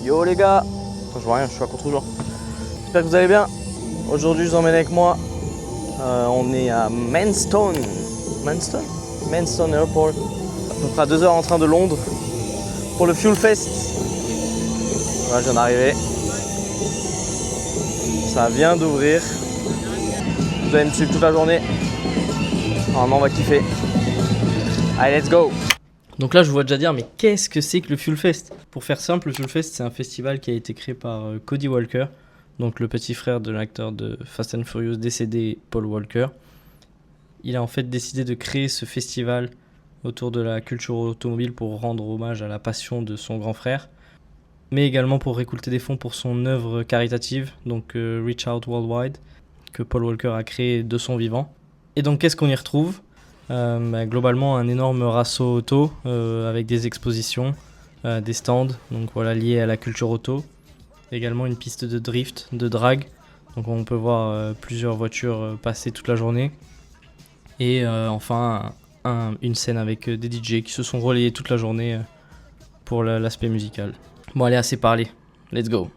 Yo les gars. Enfin, je vois rien, je suis à contre-jour. J'espère que vous allez bien. Aujourd'hui, je vous emmène avec moi. On est à Maidstone. Maidstone Airport. À peu près à 2 heures en train de Londres. Pour le Fuel Fest. Voilà, je viens d'arriver. Ça vient d'ouvrir. Vous allez me suivre toute la journée. Normalement, on va kiffer. Allez, let's go! Donc là, je vous vois déjà dire, mais qu'est-ce que c'est que le Fuel Fest? Pour faire simple, le Fuel Fest, c'est un festival qui a été créé par Cody Walker, donc le petit frère de l'acteur de Fast and Furious décédé, Paul Walker. Il a en fait décidé de créer ce festival autour de la culture automobile pour rendre hommage à la passion de son grand frère, mais également pour récolter des fonds pour son œuvre caritative, donc Reach Out Worldwide, que Paul Walker a créé de son vivant. Et donc, qu'est-ce qu'on y retrouve? Globalement, un énorme rasso auto avec des expositions, des stands, donc voilà, liés à la culture auto. Également une piste de drift, de drag, donc on peut voir plusieurs voitures passer toute la journée. Et enfin, une scène avec des DJ qui se sont relayés toute la journée pour l'aspect musical. Bon, allez, assez parlé, let's go.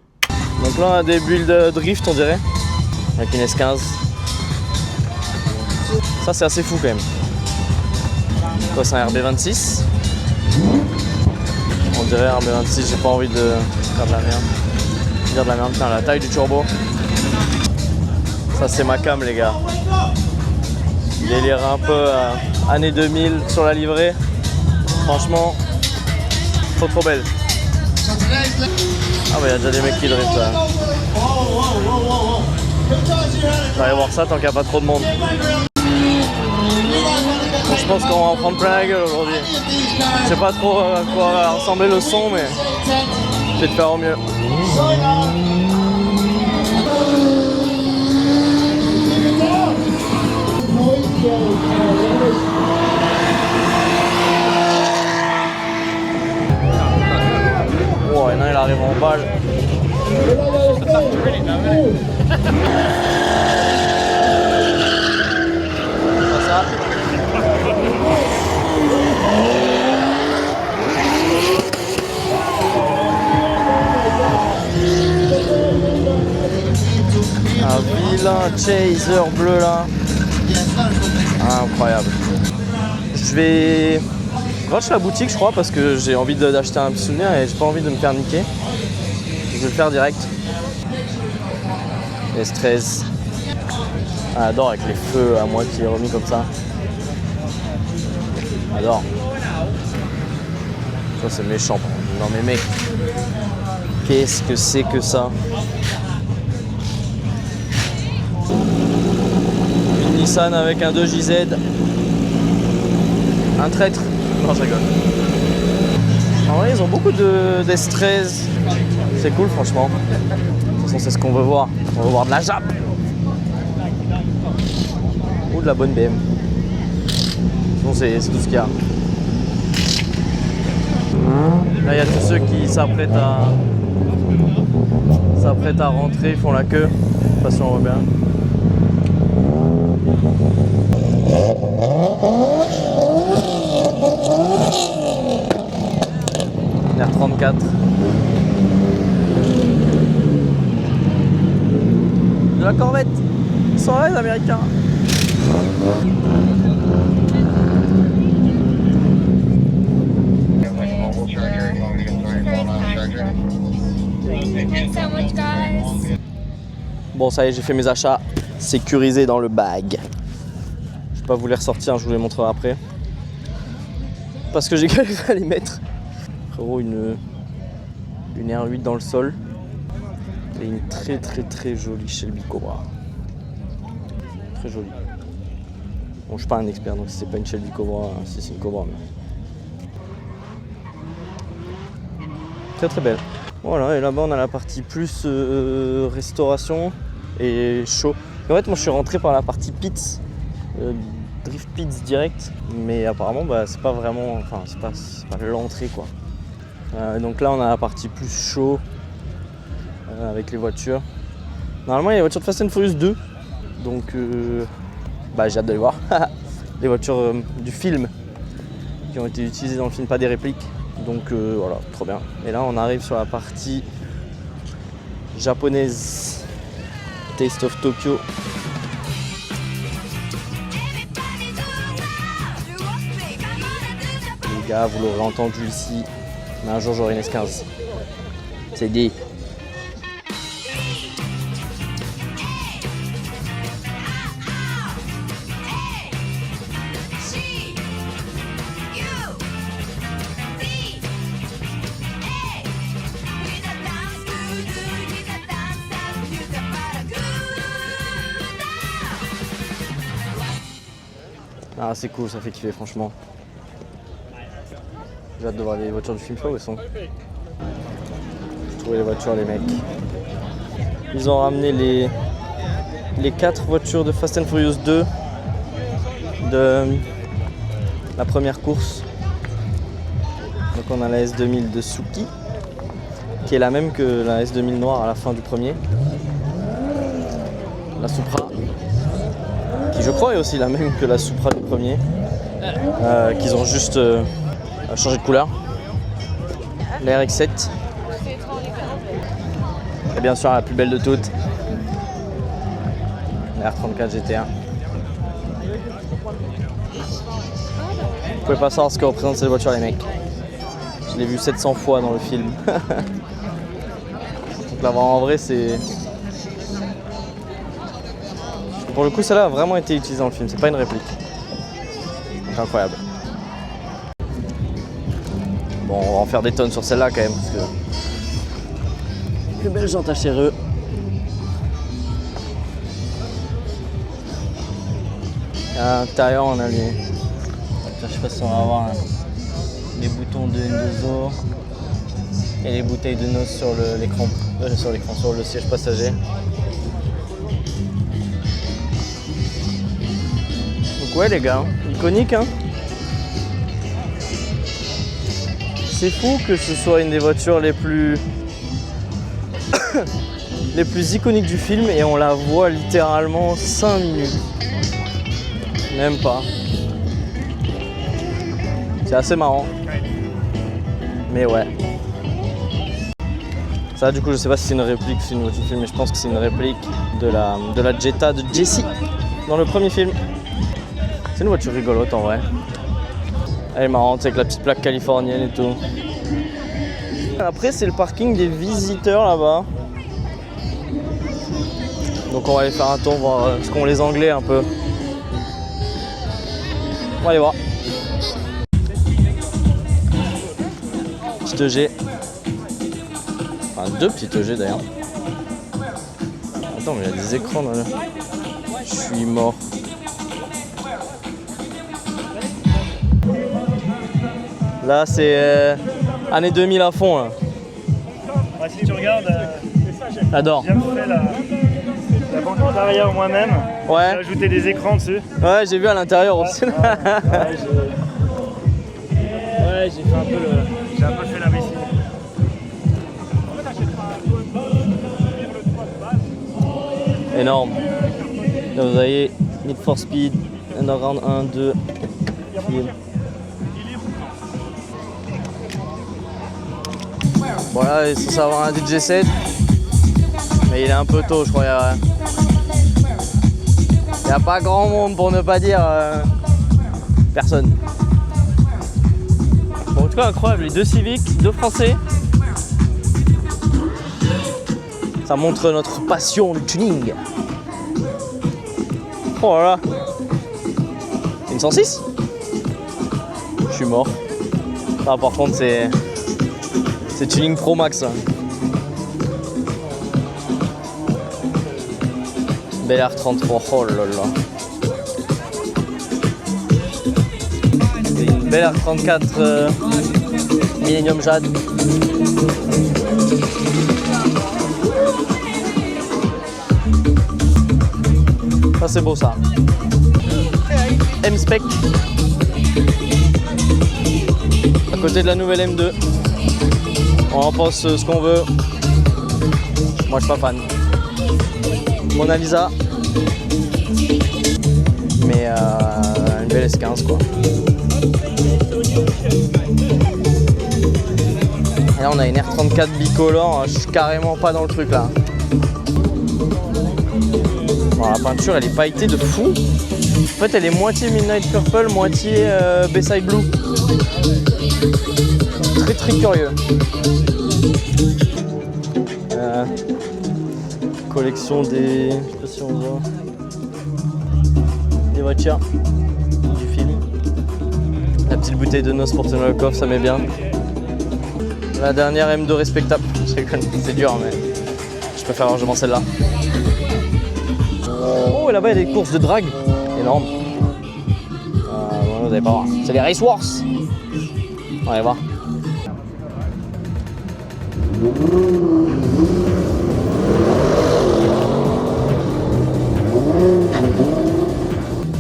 Donc là, on a des bulles de drift, on dirait, avec une S15. Ça, c'est assez fou quand même. Quoi, c'est un RB26. On dirait RB26, j'ai pas envie de faire de la merde. Dire de la merde, putain, la taille du turbo. Ça, c'est ma cam, les gars. Délire un peu années 2000 sur la livrée. Franchement, trop belle. Ah, bah, y'a déjà des mecs qui driftent là. J'arrive voir ça tant qu'il n'y a pas trop de monde. Je pense qu'on va en prendre plein la gueule aujourd'hui. Je sais pas trop à quoi va ressembler le son, mais je vais te faire au mieux. Oh, et là il arrive en balle. Ça. Un vilain chaser bleu là. Incroyable. Je vais rush la boutique je crois parce que j'ai envie d'acheter un petit souvenir et j'ai pas envie de me faire niquer. Je vais le faire direct. S13. J'adore avec les feux à moitié remis comme ça. J'adore. Ça c'est méchant. Non mais mec, qu'est-ce que c'est que ça? Une Nissan avec un 2JZ. Un traître. Non, je rigole. En vrai, ils ont beaucoup d'S13. C'est cool franchement. De toute façon, c'est ce qu'on veut voir. On veut voir de la Jap. Ou de la bonne BM. Sinon, c'est tout ce qu'il y a. Là, il y a tous ceux qui s'apprêtent à rentrer, ils font la queue. Je sais pas si on voit bien. R34. De la Corvette. Ils sont là les Américains. Bon, ça y est, j'ai fait mes achats sécurisés dans le bag. Je vais pas vous les ressortir, je vous les montrerai après. Parce que j'ai galéré à les mettre. Frérot, une R8 dans le sol. Et une très jolie Shelby Cobra. Très jolie. Bon, je suis pas un expert, donc si c'est pas une Shelby Cobra, si c'est une Cobra. Mais... Très belle. Voilà, et là-bas on a la partie plus restauration et show. En fait, moi je suis rentré par la partie pits, drift pits direct, mais apparemment bah, c'est pas vraiment, enfin c'est pas l'entrée quoi. Donc là on a la partie plus show avec les voitures. Normalement il y a les voitures de Fast and Furious 2, donc bah, j'ai hâte de les voir. Les voitures du film qui ont été utilisées dans le film, pas des répliques. Donc voilà, trop bien. Et là on arrive sur la partie japonaise. Taste of Tokyo. Les gars, vous l'aurez entendu ici, mais un jour j'aurai une S15. C'est dit. Ah c'est cool, ça fait kiffer franchement. J'ai hâte de voir les voitures du film, où elles sont. J'ai trouvé les voitures les mecs. Ils ont ramené les 4 voitures de Fast and Furious 2 de la première course. Donc on a la S2000 de Suki, qui est la même que la S2000 noire à la fin du premier. La Supra, qui je crois est aussi la même que la Supra du premier, qu'ils ont juste changé de couleur. La RX-7 et bien sûr la plus belle de toutes, la R34 GT1. Vous pouvez pas savoir ce que représente cette voiture les mecs. Je l'ai vu 700 fois dans le film. Donc la voir en vrai c'est... Pour le coup celle-là a vraiment été utilisée dans le film, c'est pas une réplique. Donc incroyable. Bon, on va en faire des tonnes sur celle-là quand même, parce que... Plus belle jante HRE. À l'intérieur, on a les... Je sais pas si on va avoir les boutons de Endozo et les bouteilles de noces sur l'écran, sur le siège passager. Donc ouais les gars, iconique hein. C'est fou que ce soit une des voitures les plus les plus iconiques du film et on la voit littéralement 5 minutes. Même pas. C'est assez marrant. Mais ouais. Ça du coup je sais pas si c'est une réplique, c'est une voiture du film, mais je pense que c'est une réplique de la Jetta de Jesse dans le premier film. C'est une voiture rigolote en vrai. Elle est marrante avec la petite plaque californienne et tout. Après c'est le parking des visiteurs là-bas. Donc on va aller faire un tour voir ce qu'ont les Anglais un peu. On va aller voir. Petit EG. Enfin 2 petits EG d'ailleurs. Attends mais il y a des écrans là. Je suis mort. Là c'est année 2000 à fond là. Ouais, si tu regardes, j'adore. j'ai fait la banquette arrière moi-même. Ouais. J'ai ajouté des écrans dessus. Ouais, j'ai vu à l'intérieur aussi. Ouais, j'ai fait un peu j'ai un peu fait l'imbécile. Énorme. Là vous voyez Need for Speed, Underground 1, 2, film. Bon là il est censé avoir un DJ set, mais il est un peu tôt je crois. Il n'y a pas grand monde pour ne pas dire personne. Bon, en tout cas incroyable, les 2 Civic, 2 Français. Ça montre notre passion du tuning. Oh là là. Une 106. Je suis mort. Ah, par contre c'est tuning Pro Max. Hein. Bel R33, oh là là. C'est une belle R34 Millennium Jade. Ça c'est beau ça. M-Spec. À côté de la nouvelle M2. On en pense ce qu'on veut. Moi je suis pas fan. Mona Lisa. Mais une belle S15 quoi. Et là on a une R34 bicolore, je suis carrément pas dans le truc là. Bon, la peinture elle est pailletée de fou. En fait elle est moitié Midnight Purple, moitié Bayside Blue. Très très curieux. Collection des... je sais pas si on voit. Des voitures du film. La petite bouteille de noces pour tenir le coffre, ça met bien. La dernière M2 respectable. Je rigole, c'est dur mais je préfère largement celle-là. Oh, là-bas il y a des courses de drag. Énorme. Vous allez pas voir. C'est les Race Wars. On va aller voir.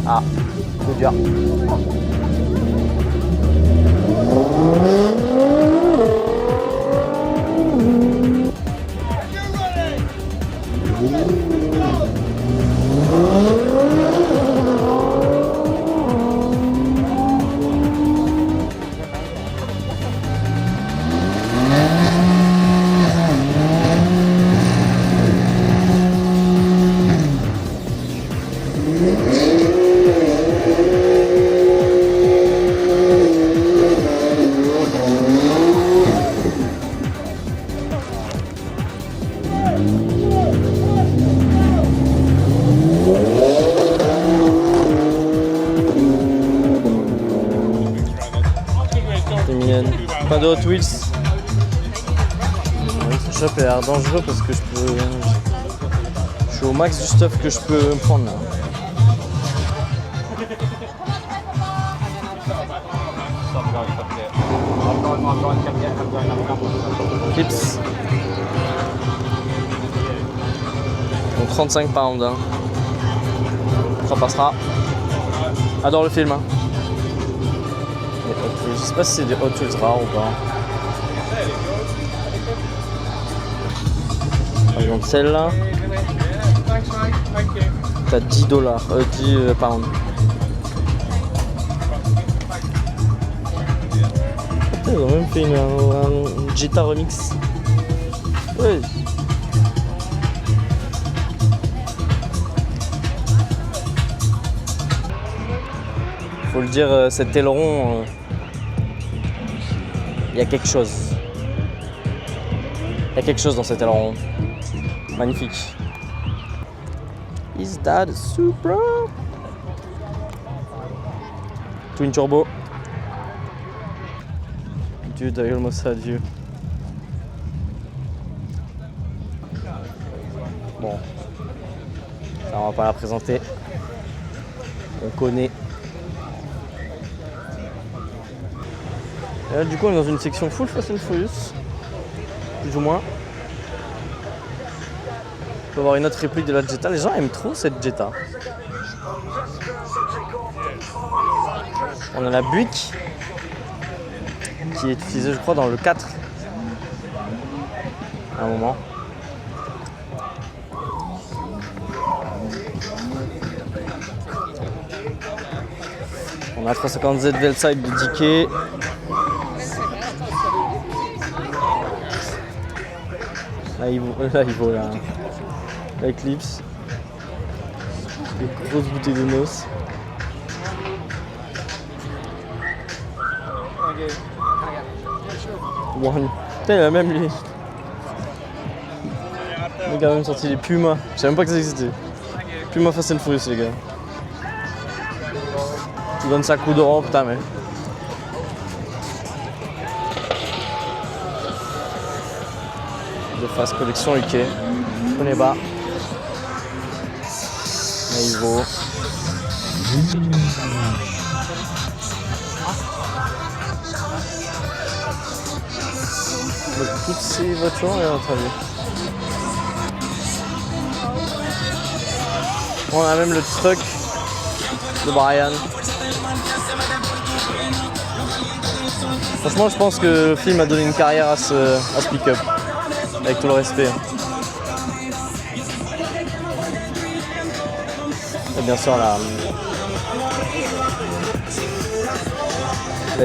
Ah, c'est dur. Pas de Hot Wheels. Ce shop a l'air dangereux parce que je suis au max du stuff que je peux me prendre là. Clips. Donc 35 pounds. Hein. Ça passera. Adore le film. Hein. Je sais pas si c'est des Hot Wheels rares ou pas. Par exemple celle-là, t'as 10 pounds. Ils ont même fait un Jetta remix. Ouais. Faut le dire, cet aileron, il y a quelque chose. Il y a quelque chose dans cet aileron. Magnifique. Is that a Supra? Twin turbo. Dude, I almost had you. Bon. Ça, on va pas la présenter. On connaît. Et là, du coup, on est dans une section full Fast and Furious. Plus ou moins. On peut avoir une autre réplique de la Jetta. Les gens aiment trop cette Jetta. On a la Buick qui est utilisée, je crois, dans le 4 à un moment. On a 350Z Velside de DK. Là il vaut la Eclipse. Des grosses bouteilles de noces. One. Putain, il a même lui. Il a quand même sorti les Puma. Je savais même pas que ça existait. Puma Fast and Furious, les gars. Tu donnes ça coup d'or, putain, mais. De Fast Collection UK. Je connais pas. Mais il vaut. Donc, toutes ces voitures, on est en train de. On a même le truck de Brian. Franchement, je pense que le film a donné une carrière à ce pick-up. Avec tout le respect. Et bien sûr, la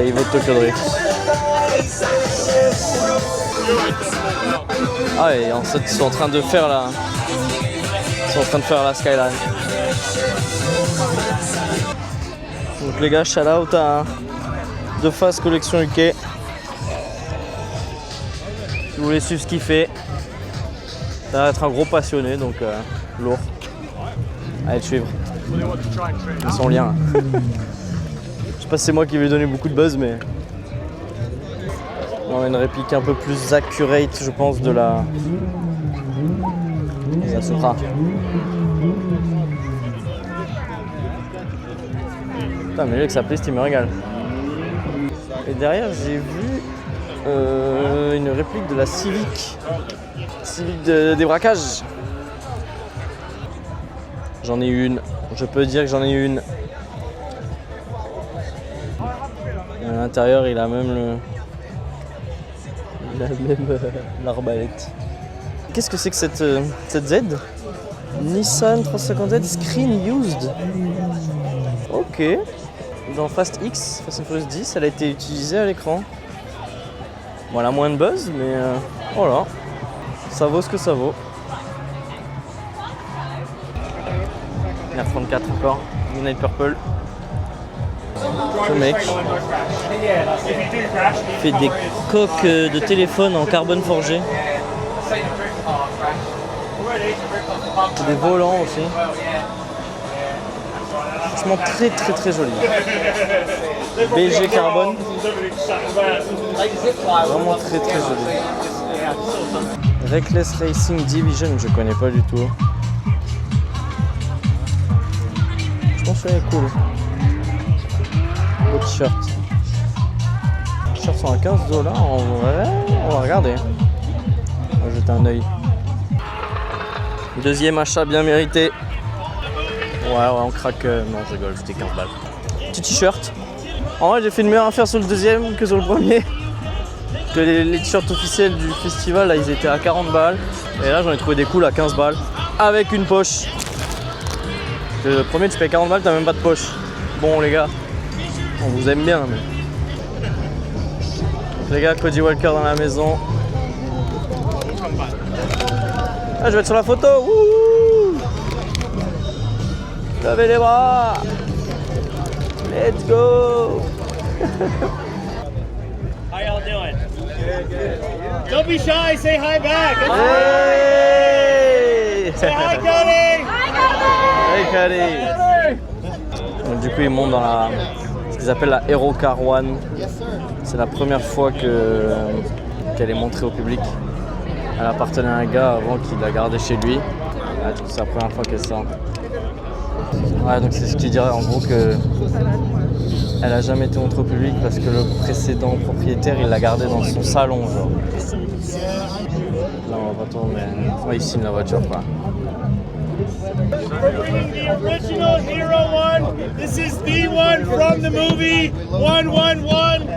Evo Tokyo Drift. Ah et en fait ils sont en train de faire la... Ils sont en train de faire la skyline. Donc les gars, shout out à De Face Collection UK. Si vous voulez suivre ce qu'il fait, ça va être un gros passionné, donc lourd. Allez le suivre. Son lien. Je sais pas si c'est moi qui vais lui donner beaucoup de buzz, mais on a une réplique un peu plus accurate, je pense, de la Supra. Putain, mais lui avec sa piste, il me régale. Et derrière, j'ai vu une réplique de la Civic. Civic de débraquage. J'en ai une. Je peux dire que j'en ai une. Et à l'intérieur, il a même l'arbalète. Qu'est-ce que c'est que cette Z? Nissan 350Z Screen Used. Ok. Dans Fast X, Fast and Furious 10, elle a été utilisée à l'écran. Bon, elle a moins de buzz, mais voilà. Ça vaut ce que ça vaut. R34 encore. Midnight Purple. Ce mec fait des coques de téléphone en carbone forgé. Des volants aussi. Franchement très joli. BG carbone. Vraiment très joli. Reckless Racing Division, je connais pas du tout. Je pense que c'est cool. Beau t-shirt. Les t-shirts sont à 15 $ en vrai. On va regarder. On va jeter un œil. Deuxième achat bien mérité. Ouais, on craque. Non, je rigole, c'était 15 balles. Petit t-shirt. En vrai, j'ai fait une meilleure affaire sur le deuxième que sur le premier. Parce que les t-shirts officiels du festival, là, ils étaient à 40 balles. Et là, j'en ai trouvé des cools à 15 balles. Avec une poche. Parce que le premier, tu payes 40 balles, t'as même pas de poche. Bon, les gars, on vous aime bien, mais. Donc, les gars, Cody Walker dans la maison. Ah, je vais être sur la photo. Wouhou! Levez les bras. Let's go. How y'all doing? Don't be shy, say hi back. Hey! Say hi, Cody! Hey, Cody! Donc, du coup, ils montent dans ce qu'ils appellent la Hero Car One. C'est la première fois qu'elle est montrée au public. Elle appartenait à un gars avant qu'il la gardait chez lui. Ouais, c'est la première fois qu'elle sort. Ouais, donc c'est ce qui dirait en gros que elle a jamais été montrée au public parce que le précédent propriétaire il l'a gardée dans son salon genre. Là on va pas tourner, ouais, il signe la voiture quoi. We're bringing the original Hero One. This is the one from the movie 111.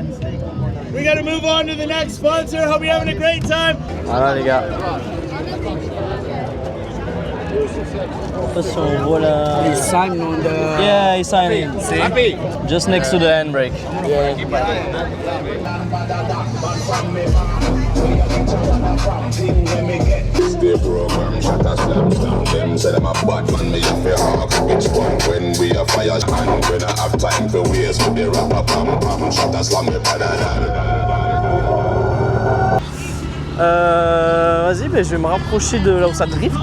We gotta move on to the next sponsor. Hope you're having a great time. Voilà les gars. Je sais pas si on voit la... He's signing on the... Yeah, he's signing. Happy? Just next to the handbrake. Yeah. Stay program, shut us slam slam them. Say them a bad man, me have a hawk. It's fun when we a fire and when I have time for waste with the rapper pam pam. Shut us slam me Vas-y, je vais me rapprocher de là où ça drift.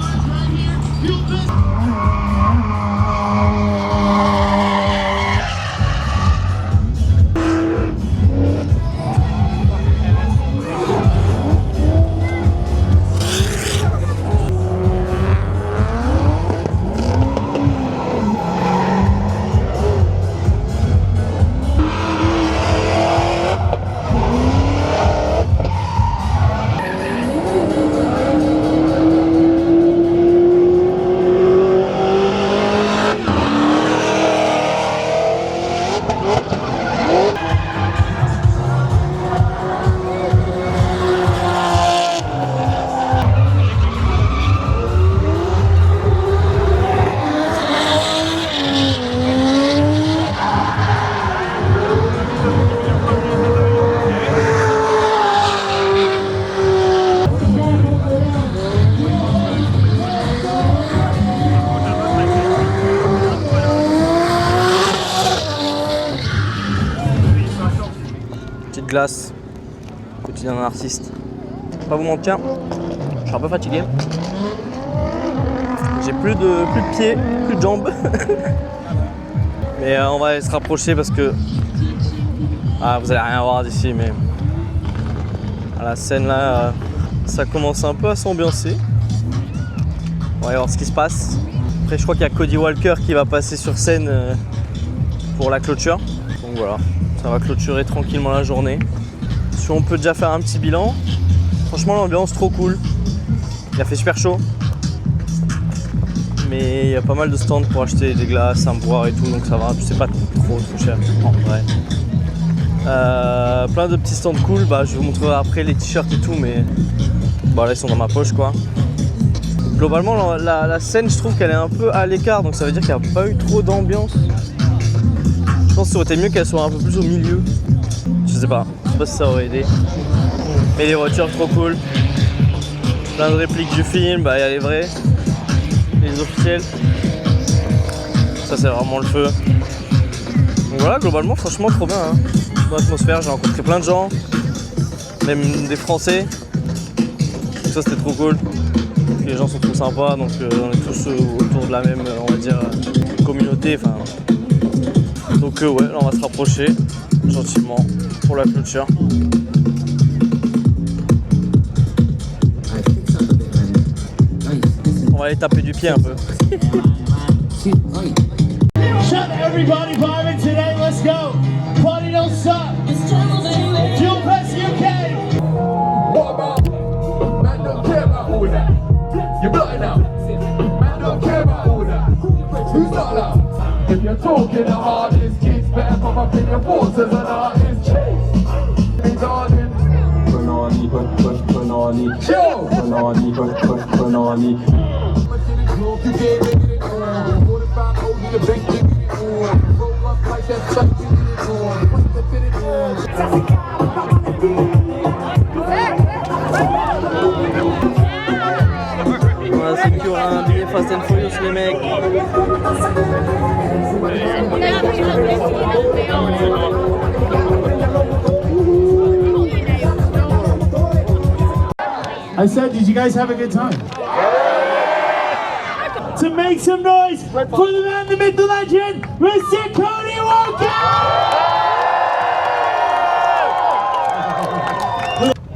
glace. Quotidien d'un artiste. Pas vous mentir, je suis un peu fatigué. J'ai plus de pieds, plus de jambes. Mais on va aller se rapprocher parce que vous allez rien voir d'ici, mais à la scène là, ça commence un peu à s'ambiancer. On va aller voir ce qui se passe. Après, je crois qu'il y a Cody Walker qui va passer sur scène pour la clôture. Donc voilà, ça va clôturer tranquillement la journée. Si on peut déjà faire un petit bilan, franchement l'ambiance trop cool. Il a fait super chaud. Mais il y a pas mal de stands pour acheter des glaces, à boire et tout, donc ça va, c'est pas trop cher en vrai. Plein de petits stands cool, je vous montrerai après les t-shirts et tout, mais là ils sont dans ma poche quoi. Globalement la scène, je trouve qu'elle est un peu à l'écart, donc ça veut dire qu'il n'y a pas eu trop d'ambiance. Je pense que ça aurait été mieux qu'elle soit un peu plus au milieu. Je sais pas si ça aurait aidé. Mais les voitures trop cool. Plein de répliques du film, il y a les vrais. Les officiels, ça c'est vraiment le feu. Donc voilà, globalement franchement trop bien hein. Bonne atmosphère, j'ai rencontré plein de gens, même des Français. Donc ça c'était trop cool. Les gens sont trop sympas, donc on est tous autour de la même, on va dire, communauté. Donc ouais, là on va se rapprocher gentiment pour la clôture. On va aller taper du pied un peu. Shut everybody vibing today, let's go. Party don't stop. Fuel Fest UK. What about? Man don't care about all that. You're blotting out. Man don't care about all that. Who's not loud? If you're talking the hardest, kids better pop up in your thoughts as an artist. Chase. Darling. Banani, banani. Chill. Banani, banani. You can't make it on. What about holding the bank? Roll up like that, suck it on. What's the fit it on? On a sécuré un billet Fast and Furious les mecs. I said, did you guys have a good time? To make some noise for the man, the myth, the legend, Mr. Cody Walker!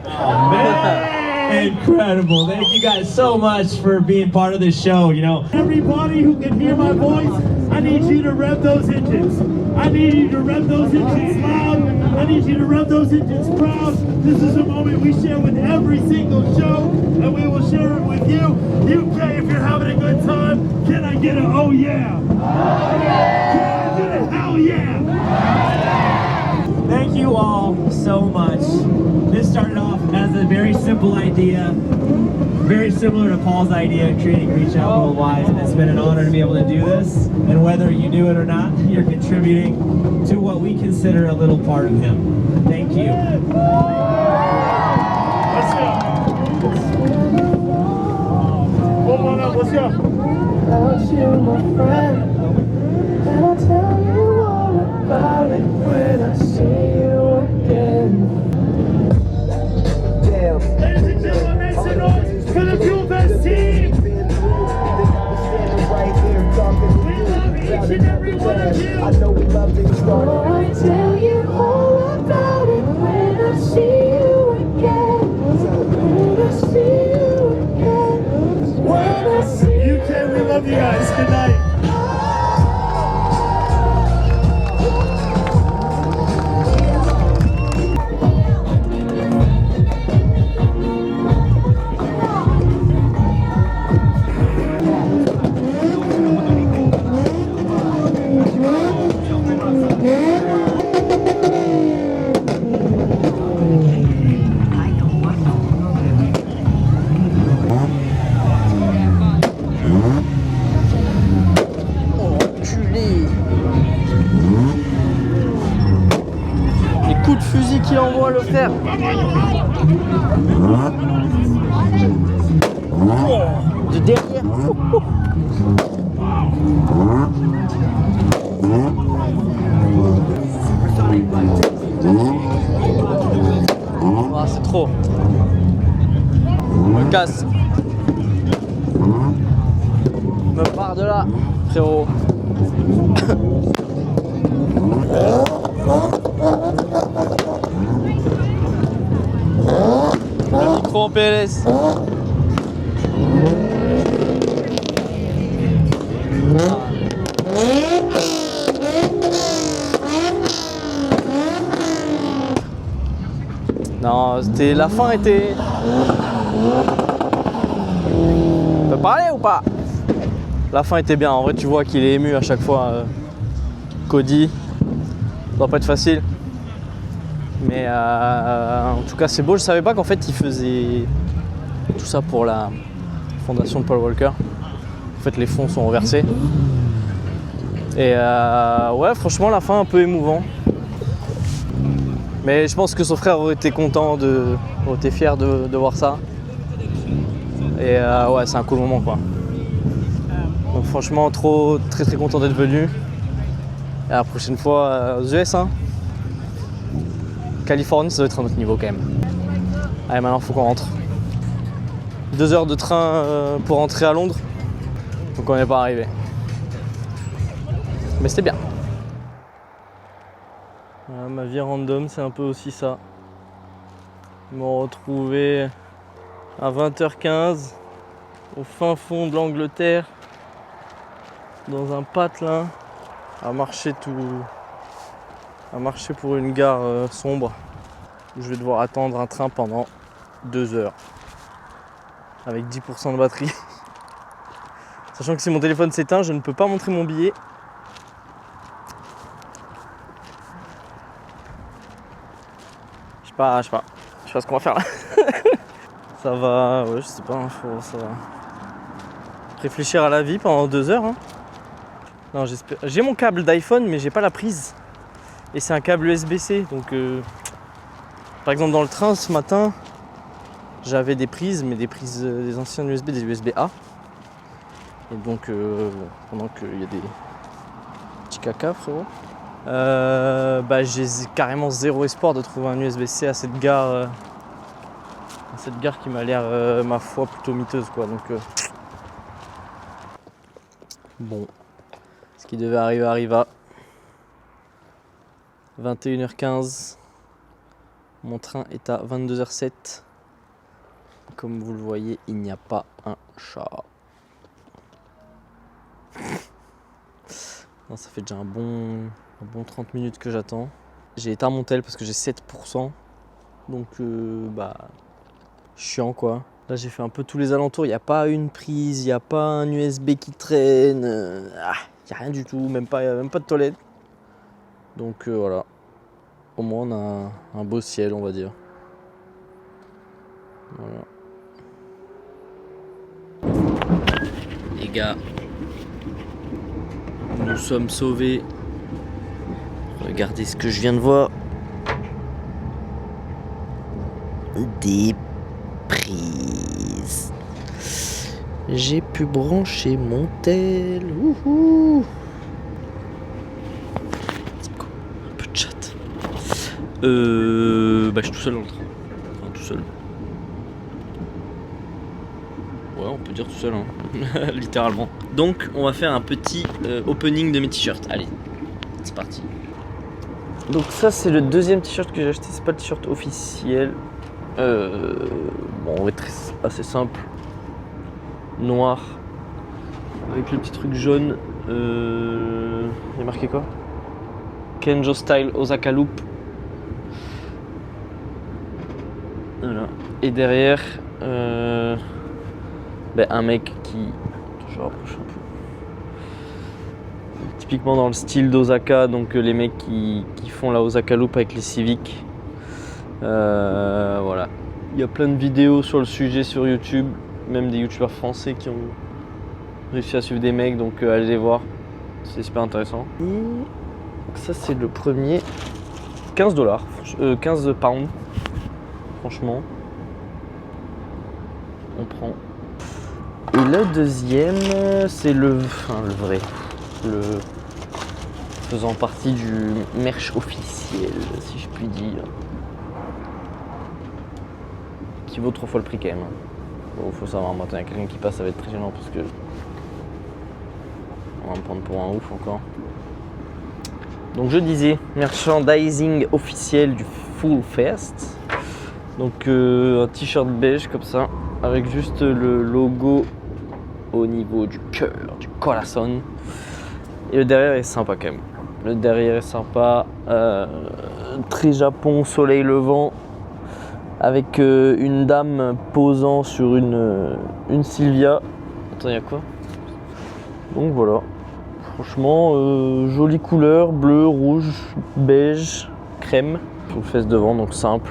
Oh man, incredible! Thank you guys so much for being part of this show. You know, everybody who can hear my voice, I need you to rev those engines. I need you to rev those engines loud. I need you to rev those engines proud. This is a moment we share with every single show, and we will share it with you. UK, if you're having a good time, can I get an oh yeah? Oh yeah! Can I get a hell yeah? Thank you all so much. This started off as a very simple idea, very similar to Paul's idea of creating Reach Out Worldwide, and it's been an honor to be able to do this. And whether you do it or not, you're contributing to what we consider a little part of him. Thank you. Let's go. Hold on up, let's go. Without you, my friend, and I'll tell you all about it when I see you again. Ladies and gentlemen, make some noise for the Fuel Fest team. We love each and every one of you. Oh, I tell you all about it when I see you again. When I see you again. When I see you. UK, we love you guys. Good night. Les coups de fusil qu'il envoie le frère. De derrière. Ah, c'est trop. Me casse. Me pars de là, frérot. Le micro en PLS. Non, c'était la fin était. On peut parler ou pas? La fin était bien. En vrai, tu vois qu'il est ému à chaque fois. Cody, ça doit pas être facile. Mais en tout cas, c'est beau. Je savais pas qu'en fait, il faisait tout ça pour la fondation de Paul Walker. En fait, les fonds sont reversés. Et ouais, franchement, la fin un peu émouvant. Mais je pense que son frère aurait été content, aurait été fier de voir ça. Et ouais, c'est un cool moment quoi. Donc franchement, très content d'être venu. Et la prochaine fois aux US, hein. Californie, ça doit être un autre niveau quand même. Allez, maintenant faut qu'on rentre. 2 heures de train pour rentrer à Londres. Donc on n'est pas arrivé. Mais c'était bien. Voilà, ma vie random, c'est un peu aussi ça. Me retrouver à 20h15 au fin fond de l'Angleterre, dans un patelin, à marcher pour une gare sombre où je vais devoir attendre un train pendant 2 heures avec 10% de batterie. Sachant que si mon téléphone s'éteint, je ne peux pas montrer mon billet. Je sais pas ce qu'on va faire là. Ça va, ouais, je sais pas, ça va réfléchir à la vie pendant 2 heures. Hein. Non, j'espère. J'ai mon câble d'iPhone, mais j'ai pas la prise. Et c'est un câble USB-C, donc par exemple dans le train ce matin, j'avais des prises, mais des prises des anciens USB, des USB-A. Et donc pendant qu'il y a des petits caca, frérot. J'ai carrément zéro espoir de trouver un USB-C à cette gare qui m'a l'air, ma foi, plutôt miteuse quoi. Donc bon, ce qui devait arriver arriva. 21h15, mon train est à 22h07. Comme vous le voyez, il n'y a pas un chat. Non, ça fait déjà un bon 30 minutes que j'attends. J'ai éteint mon tel parce que j'ai 7%. Donc chiant quoi. Là j'ai fait un peu tous les alentours, il n'y a pas une prise, il n'y a pas un USB qui traîne. Il n'y a rien du tout, même pas de toilette. Donc voilà. Au moins on a un beau ciel on va dire. Voilà. Les gars, nous sommes sauvés. Regardez ce que je viens de voir. Des prises. J'ai pu brancher mon tel. Wouhou. Un peu de chat. Je suis tout seul dans le train. Enfin, tout seul. Ouais, on peut dire tout seul, hein. Littéralement. Donc, on va faire un petit opening de mes t-shirts. Allez, c'est parti. Donc ça, c'est le deuxième t-shirt que j'ai acheté. C'est pas le t-shirt officiel. On va être assez simple. Noir. Avec le petit truc jaune. Il y a marqué quoi? Kenjo Style Osaka Loop. Voilà. Et derrière, un mec qui... Je rapproche un peu. Typiquement dans le style d'Osaka, donc les mecs qui font la Osaka Loop avec les Civic. Voilà. Il y a plein de vidéos sur le sujet sur YouTube, même des youtubeurs français qui ont réussi à suivre des mecs, donc allez les voir, c'est super intéressant. Et ça c'est le premier, 15 $, 15 pounds, franchement, on prend. Et le deuxième, c'est le vrai, faisant partie du merch officiel, si je puis dire. Qui vaut 3 fois le prix quand même. Bon, faut savoir, maintenant il y a quelqu'un qui passe, ça va être très gênant parce que on va me prendre pour un ouf encore. Donc je disais, merchandising officiel du Full Fest. Donc un t-shirt beige comme ça, avec juste le logo au niveau du cœur, du corazon. Et le derrière est sympa quand même. Le derrière est sympa, très Japon, soleil levant, avec une dame posant sur une Sylvia. Attends, il y a quoi? Donc voilà. Franchement, jolie couleur, bleu, rouge, beige, crème. Full Fest devant, donc simple.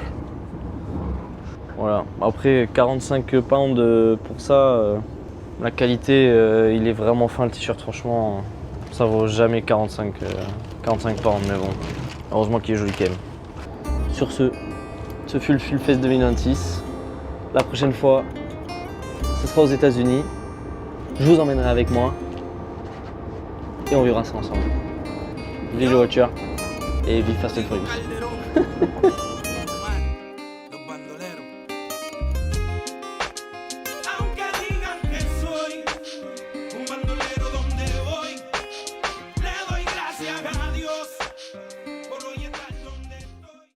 Voilà. Après 45 pounds pour ça, la qualité, il est vraiment fin le t-shirt. Franchement, ça vaut jamais 45 pounds, mais bon. Heureusement qu'il est joli quand même. Sur ce fut le Full Fest 2026. La prochaine fois, ce sera aux États-Unis. Je vous emmènerai avec moi. Et on vivra ça ensemble. Vive les voitures et vive Fast and Furious.